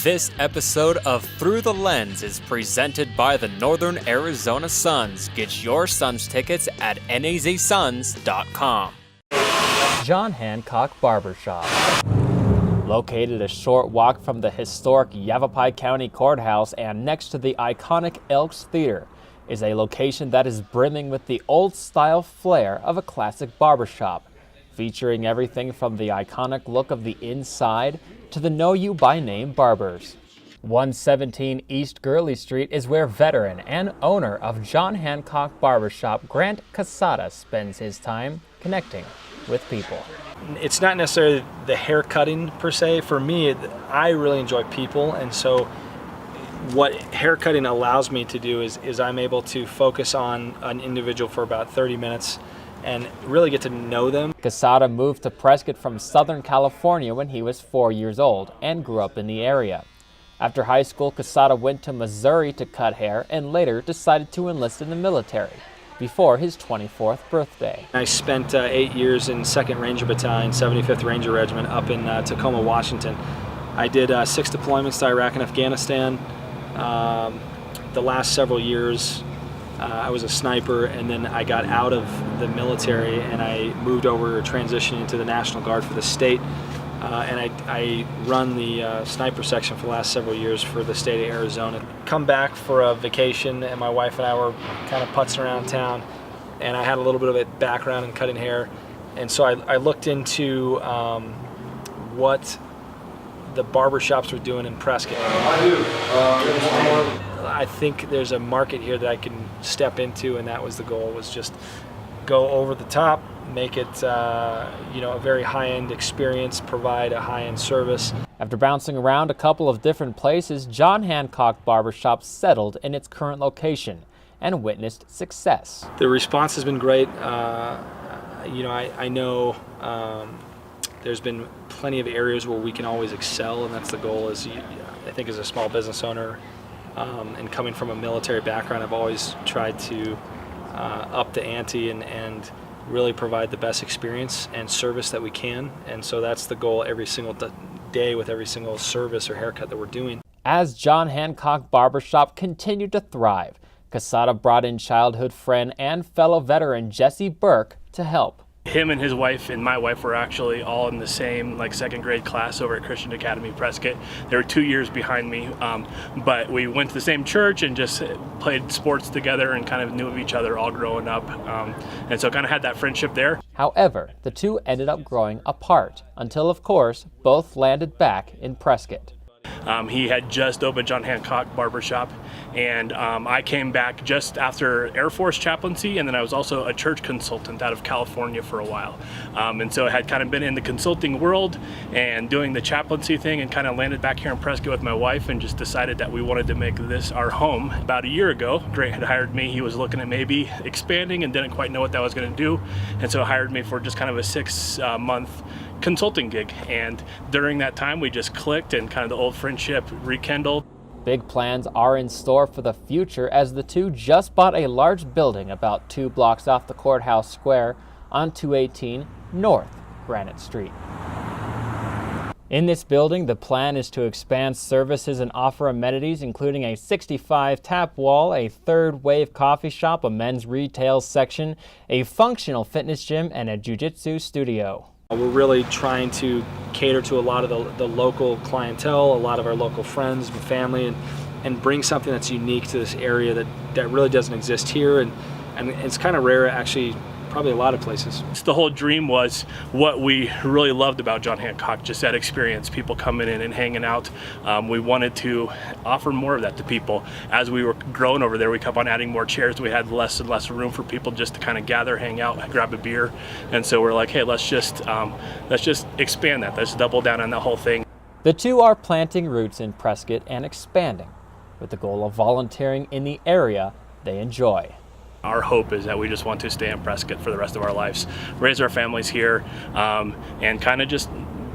This episode of Through the Lens is presented by the Northern Arizona Suns. Get your Suns tickets at nazsuns.com. John Hancock Barbershop. Located a short walk from the historic Yavapai County Courthouse and next to the iconic Elks Theater, is a location that is brimming with the old-style flair of a classic barbershop, featuring everything from the iconic look of the inside to the know-you-by-name barbers. 117 East Gurley Street is where veteran and owner of John Hancock Barbershop, Grant Casada, spends his time connecting with people. It's not necessarily the hair cutting per se. For me, I really enjoy people, and so what haircutting allows me to do is I'm able to focus on an individual for about 30 minutes and really get to know them. Casada moved to Prescott from Southern California when he was 4 years old and grew up in the area. After high school, Casada went to Missouri to cut hair and later decided to enlist in the military before his 24th birthday. I spent 8 years in 2nd Ranger Battalion, 75th Ranger Regiment up in Tacoma, Washington. I did 6 deployments to Iraq and Afghanistan. The last several years I was a sniper, and then I got out of the military and I moved over, transitioning into the National Guard for the state. And I run the sniper section for the last several years for the state of Arizona. Come back for a vacation, and my wife and I were kind of putzing around town, and I had a little bit of a background in cutting hair, and so I looked into what the barbershops were doing in Prescott. I think there's a market here that I can step into, and that was the goal, was just go over the top, make it a very high-end experience, provide a high-end service. After bouncing around a couple of different places, John Hancock Barbershop settled in its current location and witnessed success. The response has been great. I know there's been plenty of areas where we can always excel, and that's the goal. I think as a small business owner and coming from a military background, I've always tried to up the ante and really provide the best experience and service that we can, and so that's the goal every single day with every single service or haircut that we're doing. As John Hancock Barbershop continued to thrive, Casada brought in childhood friend and fellow veteran Jesse Burke to help. Him and his wife and my wife were actually all in the same second grade class over at Christian Academy Prescott. They were 2 years behind me, but we went to the same church and just played sports together and kind of knew of each other all growing up, and so kind of had that friendship there. However, the two ended up growing apart until, of course, both landed back in Prescott. He had just opened John Hancock Barbershop, and I came back just after Air Force chaplaincy, and then I was also a church consultant out of California for a while. And so I had kind of been in the consulting world and doing the chaplaincy thing, and kind of landed back here in Prescott with my wife and just decided that we wanted to make this our home. About a year ago, Grant had hired me. He was looking at maybe expanding and didn't quite know what that was going to do, and so hired me for just kind of a 6-month consulting gig, and during that time we just clicked and kind of the old friendship rekindled. Big plans are in store for the future as the two just bought a large building about 2 blocks off the courthouse square on 218 North Granite Street. In this building, the plan is to expand services and offer amenities including a 65 tap wall, a third wave coffee shop, a men's retail section, a functional fitness gym, and a jiu-jitsu studio. We're really trying to cater to a lot of the local clientele, a lot of our local friends and family, and bring something that's unique to this area that really doesn't exist here, and it's kind of rare actually, probably a lot of places. The whole dream was what we really loved about John Hancock, just that experience, people coming in and hanging out. We wanted to offer more of that to people. As we were growing over there, we kept on adding more chairs. We had less and less room for people just to kind of gather, hang out, grab a beer. And so we're like, hey, let's just expand that. Let's double down on that whole thing. The two are planting roots in Prescott and expanding with the goal of volunteering in the area they enjoy. Our hope is that we just want to stay in Prescott for the rest of our lives, raise our families here, and kind of just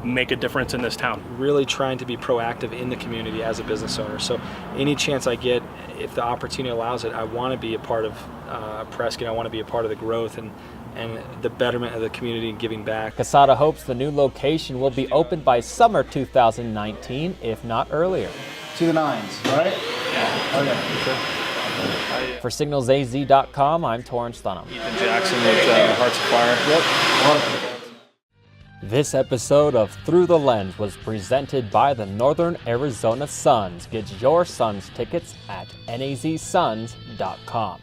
make a difference in this town. Really trying to be proactive in the community as a business owner. So any chance I get, if the opportunity allows it, I want to be a part of Prescott. I want to be a part of the growth, and and the betterment of the community and giving back. Casada hopes the new location will be open by summer 2019, if not earlier. To the nines, right? Yeah. Okay. For SignalsAZ.com, I'm Torrance Thunham. Ethan Jackson with Hearts of Fire. Yep. This episode of Through the Lens was presented by the Northern Arizona Suns. Get your Suns tickets at nazsuns.com.